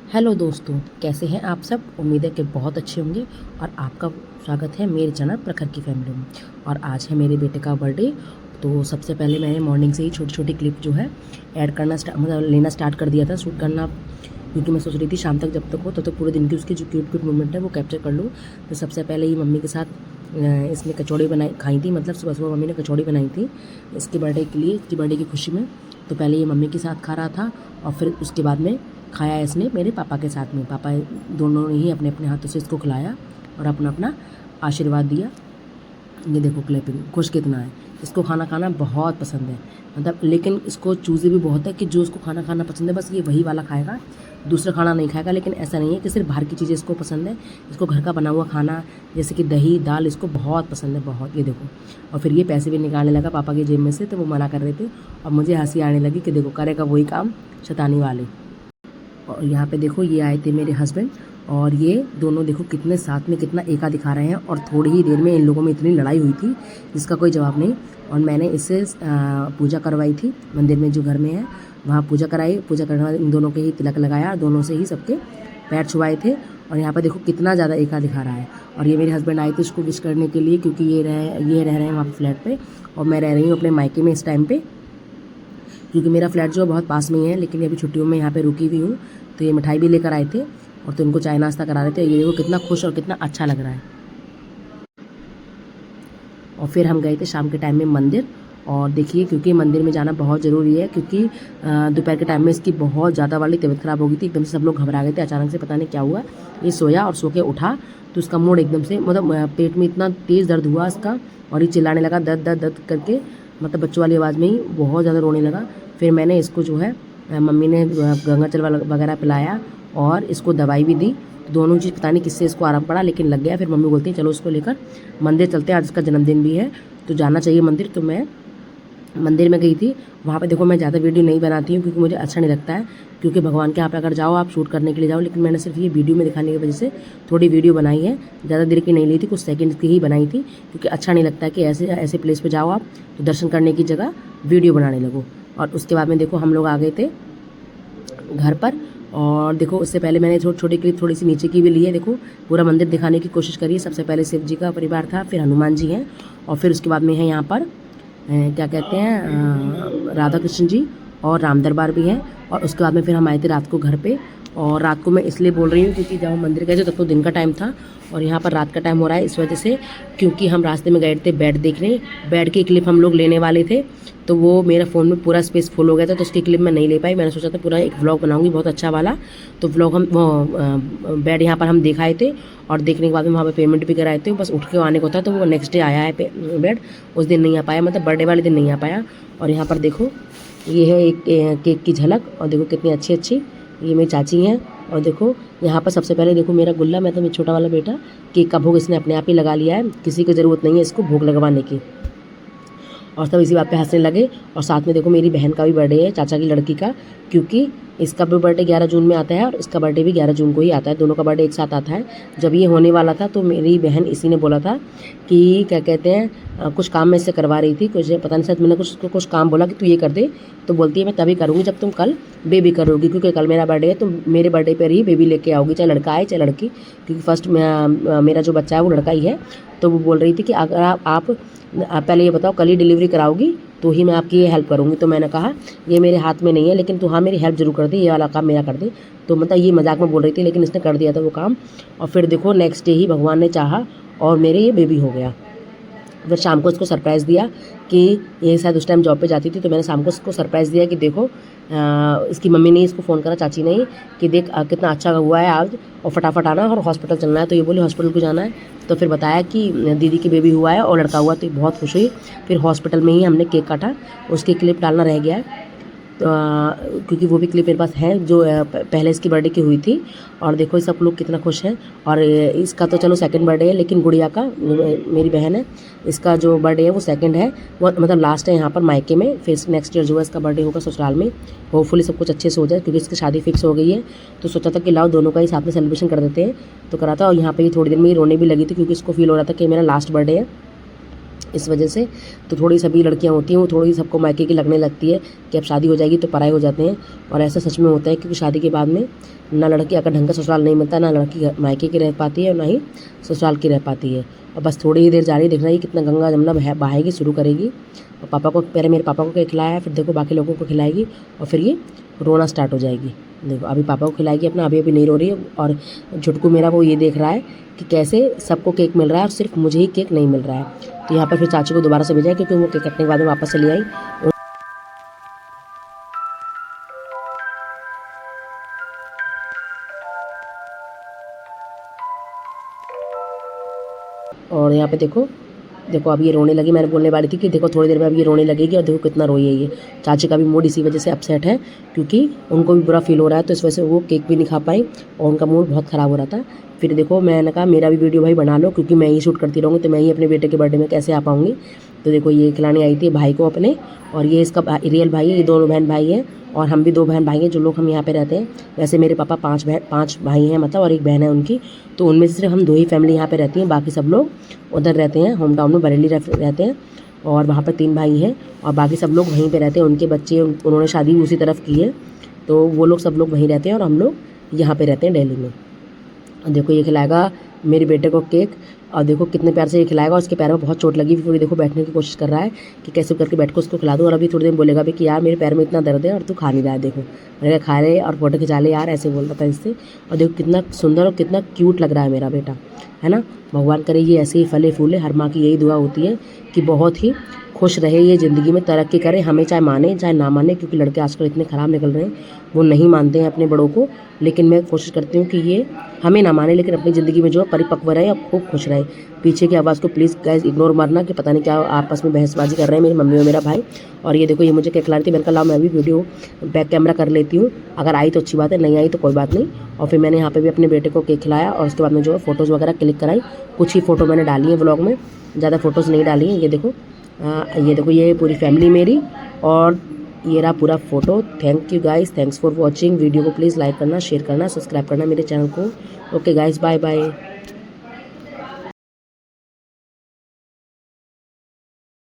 Hello दोस्तों, कैसे हैं आप सब। उम्मीद है कि बहुत अच्छे होंगे और आपका स्वागत है मेरे चैनल प्रखर की फैमिली में। और आज है मेरे बेटे का बर्थडे। तो सबसे पहले मैंने मॉर्निंग से ही छोटी छोटी क्लिप जो है ऐड करना मतलब लेना स्टार्ट कर दिया था, शूट करना, क्योंकि मैं सोच रही थी शाम तक जब तक हो तब तक पूरे दिन की उसकी जो क्यूट क्यूट मोमेंट है वो कैप्चर कर लूँ। तो सबसे पहले ही मम्मी के साथ इसने कचौड़ी बनाई खाई थी, मतलब सुबह सुबह मम्मी ने कचौड़ी बनाई थी इसके बर्थडे के लिए, इसकी बर्थडे की खुशी में। तो पहले ये मम्मी के साथ खा रहा था और फिर उसके बाद में खाया इसने मेरे पापा के साथ में। पापा दोनों ने ही अपने अपने हाथों से इसको खिलाया और अपना अपना आशीर्वाद दिया। ये देखो क्लिपिंग, खुश कितना है। इसको खाना खाना बहुत पसंद है, मतलब लेकिन इसको चूज़े भी बहुत है कि जो इसको खाना खाना पसंद है बस ये वही वाला खाएगा, दूसरा खाना नहीं खाएगा। लेकिन ऐसा नहीं है कि सिर्फ बाहर की चीज़ें इसको पसंद है, इसको घर का बना हुआ खाना जैसे कि दही दाल इसको बहुत पसंद है, बहुत। ये देखो, और फिर ये पैसे भी निकालने लगा पापा की जेब में से, तो वो मना कर रहे थे और मुझे हंसी आने लगी कि देखो करेगा वही काम शैतानी वाले। और यहाँ पे देखो ये आए थे मेरे हस्बैंड और ये दोनों देखो कितने साथ में कितना एका दिखा रहे हैं। और थोड़ी ही देर में इन लोगों में इतनी लड़ाई हुई थी जिसका कोई जवाब नहीं। और मैंने इससे पूजा करवाई थी मंदिर में जो घर में है, वहाँ पूजा कराई। पूजा करने बाद इन दोनों के ही तिलक लगाया, दोनों से ही सबके पैर छुआए थे। और यहाँ पर देखो कितना ज़्यादा एका दिखा रहा है। और ये मेरे हस्बैंड आए थे इसको विश करने के लिए, क्योंकि ये रह रहे हैं वहाँ पर फ्लैट पर और मैं रह रही हूँ अपने मायके में इस टाइम पर, क्योंकि मेरा फ्लैट जो बहुत पास में ही है। लेकिन अभी छुट्टियों में यहाँ पे रुकी हुई हूँ। तो ये मिठाई भी लेकर आए थे और तो इनको चाय नाश्ता करा रहे थे। ये देखो कितना खुश और कितना अच्छा लग रहा है। और फिर हम गए थे शाम के टाइम में मंदिर। और देखिए, क्योंकि मंदिर में जाना बहुत ज़रूरी है, क्योंकि दोपहर के टाइम में इसकी बहुत ज़्यादा वाली तबीयत ख़राब हो गई थी। एकदम से सब लोग घबरा गए थे, अचानक से पता नहीं क्या हुआ। ये सोया और सो के उठा तो उसका मूड एकदम से, मतलब पेट में इतना तेज़ दर्द हुआ इसका और ये चिल्लाने लगा दर्द दर्द दर्द करके, मतलब बच्चों वाली आवाज़ में ही बहुत ज़्यादा रोने लगा। फिर मैंने इसको जो है मम्मी ने गंगाजल वगैरह पिलाया और इसको दवाई भी दी। तो दोनों चीज़ पता नहीं किससे इसको आराम पड़ा, लेकिन लग गया। फिर मम्मी बोलती है चलो इसको लेकर मंदिर चलते हैं, आज इसका जन्मदिन भी है तो जाना चाहिए मंदिर। तो मैं मंदिर में गई थी। वहाँ पे देखो मैं ज़्यादा वीडियो नहीं बनाती हूँ क्योंकि मुझे अच्छा नहीं लगता है, क्योंकि भगवान के यहाँ पे अगर जाओ आप शूट करने के लिए जाओ। लेकिन मैंने सिर्फ ये वीडियो में दिखाने की वजह से थोड़ी वीडियो बनाई है, ज़्यादा देर की नहीं ली थी, कुछ सेकंड की ही बनाई थी। क्योंकि अच्छा नहीं लगता है कि ऐसे ऐसे प्लेस पे जाओ आप तो दर्शन करने की जगह वीडियो बनाने लगो। और उसके बाद में देखो हम लोग आ गए थे घर पर। और देखो उससे पहले मैंने छोटी छोटी क्लिप थोड़ी सी नीचे की भी ली है। देखो पूरा मंदिर दिखाने की कोशिश करी है। सबसे पहले शिव जी का परिवार था, फिर हनुमान जी हैं और फिर उसके बाद में है यहाँ पर क्या कहते हैं राधा कृष्ण जी और राम दरबार भी हैं। और उसके बाद में फिर हम आए थे रात को घर पे। और रात को मैं इसलिए बोल रही हूँ क्योंकि जब हम मंदिर गए थे तब तो दिन का टाइम था और यहाँ पर रात का टाइम हो रहा है, इस वजह से। क्योंकि हम रास्ते में गए थे बेड देखने, बेड की क्लिप हम लोग लेने वाले थे, तो वो मेरा फ़ोन में पूरा स्पेस फुल हो गया था, तो उसकी क्लिप मैं नहीं ले पाई। मैंने सोचा था पूरा एक व्लॉग बनाऊंगी बहुत अच्छा वाला। तो व्लॉग हम वो बेड यहाँ पर हम दिखाए थे और देखने के बाद में वहाँ पे पेमेंट भी कराए थे। बस उठ के आने को था, तो वो नेक्स्ट डे आया है बेड, उस दिन नहीं आ पाया, मतलब बर्थडे वाले दिन नहीं आ पाया। और यहाँ पर देखो ये है एक केक की झलक, और देखो कितनी अच्छी अच्छी ये मेरी चाची हैं। और देखो यहाँ पर सबसे पहले देखो मेरा गुल्ला, मतलब मेरा छोटा वाला बेटा, केक का भोग इसने अपने आप ही लगा लिया है, किसी की ज़रूरत नहीं है इसको भोग लगवाने की। और सब इसी बात पे हंसने लगे। और साथ में देखो मेरी बहन का भी बर्थडे है, चाचा की लड़की का, क्योंकि इसका भी बर्थडे 11 जून में आता है और इसका बर्थडे भी 11 जून को ही आता है। दोनों का बर्थडे एक साथ आता है। जब ये होने वाला था तो मेरी बहन इसी ने बोला था कि क्या कहते हैं कुछ काम मैं इससे करवा रही थी, कुछ पता नहीं, शायद मैंने कुछ काम बोला कि तू ये कर दे, तो बोलती है मैं तभी करूँगी जब तुम कल बेबी करोगी, क्योंकि कल मेरा बर्थडे है, तो मेरे बर्थडे पर ही बेबी लेके आओगी, चाहे लड़का आए चाहे लड़की, क्योंकि फर्स्ट मेरा जो बच्चा है वो लड़का ही है। तो वो बोल रही थी कि अगर आप पहले ये बताओ कल ही डिलीवरी कराओगी तो ही मैं आपकी ये हेल्प करूँगी। तो मैंने कहा ये मेरे हाथ में नहीं है, लेकिन तू हाँ मेरी हेल्प जरूर कर दे, ये वाला काम मेरा कर दे। तो मतलब ये मजाक में बोल रही थी, लेकिन इसने कर दिया था वो काम। और फिर देखो नेक्स्ट डे ही भगवान ने चाहा और मेरे ये बेबी हो गया। फिर शाम को इसको सरप्राइज़ दिया कि ये शायद उस टाइम जॉब पे जाती थी, तो मैंने शाम को इसको सरप्राइज़ दिया कि देखो इसकी मम्मी ने इसको फ़ोन करा, चाची ने, कि देख कितना अच्छा हुआ है आज और फटाफट आना और हॉस्पिटल चलना है। तो ये बोली हॉस्पिटल को जाना है। तो फिर बताया कि दीदी की बेबी हुआ है और लड़का हुआ, तो ये बहुत खुश हुई। फिर हॉस्पिटल में ही हमने केक काटा, उसकी क्लिप डालना रह गया है। तो क्योंकि वो भी क्लिप मेरे पास है जो पहले इसकी बर्थडे की हुई थी। और देखो सब लोग कितना खुश हैं। और इसका तो चलो सेकंड बर्थडे है, लेकिन गुड़िया का, मेरी बहन है, इसका जो बर्थडे है वो सेकंड है, वो मतलब लास्ट है यहाँ पर मायके में। फिर नेक्स्ट ईयर जो है इसका बर्थडे होगा ससुराल में। होपफुली सब कुछ अच्छे से हो जाए, क्योंकि इसकी शादी फिक्स हो गई है। तो सोचा था कि लाओ दोनों का ही साथ में सेलिब्रेशन कर देते हैं, तो करा था। और यहाँ पर ही थोड़ी देर में ही रोने भी लगी थी, क्योंकि इसको फील हो रहा था कि मेरा लास्ट बर्थडे है। इस वजह से। तो थोड़ी सभी लड़कियां होती हैं वो थोड़ी सबको मायके की लगने लगती है कि अब शादी हो जाएगी तो पराए हो जाते हैं, और ऐसा सच में होता है क्योंकि शादी के बाद में ना लड़की अगर ढंग का ससुराल नहीं मिलता, ना लड़की मायके की रह पाती है और ना ही ससुराल की रह पाती है। और बस थोड़ी ही देर जा रही है, देख रही है कितना गंगा जमुना बहाएगी, शुरू करेगी। और पापा को पहले मेरे पापा को केक खिलाया, फिर देखो बाकी लोगों को खिलाएगी और फिर ये रोना स्टार्ट हो जाएगी। देखो अभी पापा को खिलाएगी अपना, अभी नहीं रो रही है। और झुटकू मेरा वो ये देख रहा है कि कैसे सबको केक मिल रहा है और सिर्फ मुझे ही केक नहीं मिल रहा है। तो यहाँ पर फिर चाची को दोबारा से भेजा है क्योंकि वो केक कटने के बाद में वापस चली आई। और यहाँ पे देखो देखो अब ये रोने लगी। मैंने बोलने वाली थी कि देखो थोड़ी देर में अब ये रोने लगेगी, और देखो कितना रोई है ये। चाची का भी मूड इसी वजह से अपसेट है क्योंकि उनको भी बुरा फील हो रहा है, तो इस वजह से वो केक भी नहीं खा पाई और उनका मूड बहुत ख़राब हो रहा था। फिर देखो मैंने कहा मेरा भी वीडियो भाई बना लो, क्योंकि मैं ही शूट करती रहूँगी तो मैं ही अपने बेटे के बर्थडे में कैसे आ पाऊँगी। तो देखो ये खिलाने आई थी भाई को अपने, और ये इसका रियल भाई है, ये दोनों बहन भाई हैं और हम भी 2 बहन भाई हैं जो लोग हम यहाँ पे रहते हैं। वैसे मेरे पापा 5 भाई हैं मतलब, और 1 बहन है उनकी। तो उनमें से सिर्फ हम 2 ही फैमिली यहाँ पे रहती हैं, बाकी सब लोग उधर रहते हैं, होम टाउन में बरेली रहते हैं। और वहाँ पर 3 भाई हैं और बाकी सब लोग वहीं पे रहते हैं। उनके बच्चे उन्होंने शादी भी उसी तरफ की है, तो वो लोग सब लोग वहीं रहते हैं और हम लोग यहाँ पे रहते हैं दिल्ली में। और देखो ये खिलाएगा मेरे बेटे को केक, और देखो कितने प्यार से ये खिलाएगा। और उसके पैर में बहुत चोट लगी, फिर देखो बैठने की कोशिश कर रहा है कि कैसे करके बैठ के उसको खिला दूँ। और अभी थोड़ी देर बोलेगा भी कि यार मेरे पैर में इतना दर्द है और तू खा नहीं रहा है। देखो मैंने खा रहे और फोटो खिंचा ले यार, ऐसे बोल रहा था इससे। और देखो कितना सुंदर और कितना क्यूट लग रहा है मेरा बेटा, है ना। भगवान करे ये ऐसे ही फले फूले, हर माँ की यही दुआ होती है कि बहुत ही खुश रहे, ये ज़िंदगी में तरक्की करे, हमें चाहे माने चाहे ना माने, क्योंकि लड़के आजकल इतने ख़राब निकल रहे हैं, वो नहीं मानते हैं अपने बड़ों को। लेकिन मैं कोशिश करती हूँ कि ये हमें ना माने लेकिन अपनी ज़िंदगी में जो है परिपक्व रहे और खूब खुश रहे। पीछे की आवाज़ को प्लीज़ गाइस इग्नोर मारना कि पता नहीं क्या आपस में बहसबाजी कर रहे हैं मेरी मम्मी और मेरा भाई। और ये देखो ये मुझे केक खिला रही थी, मैंने कहा लाओ मैं भी वीडियो बैक कैमरा कर लेती हूँ, अगर आई तो अच्छी बात है, नहीं आई तो कोई बात नहीं। और फिर मैंने यहाँ पे भी अपने बेटे को केक खिलाया और उसके बाद में जो है फ़ोटोज़ वगैरह क्लिक कराई। कुछ ही फ़ोटो मैंने डाली है व्लॉग में, ज़्यादा फ़ोटोज़ नहीं डाली हैं। ये देखो ये पूरी फैमिली मेरी, और ये रहा पूरा photo. Thank you guys, thanks for watching. Video को प्लीज़ लाइक करना, शेयर करना, सब्सक्राइब करना मेरे चैनल को। Okay guys, bye bye.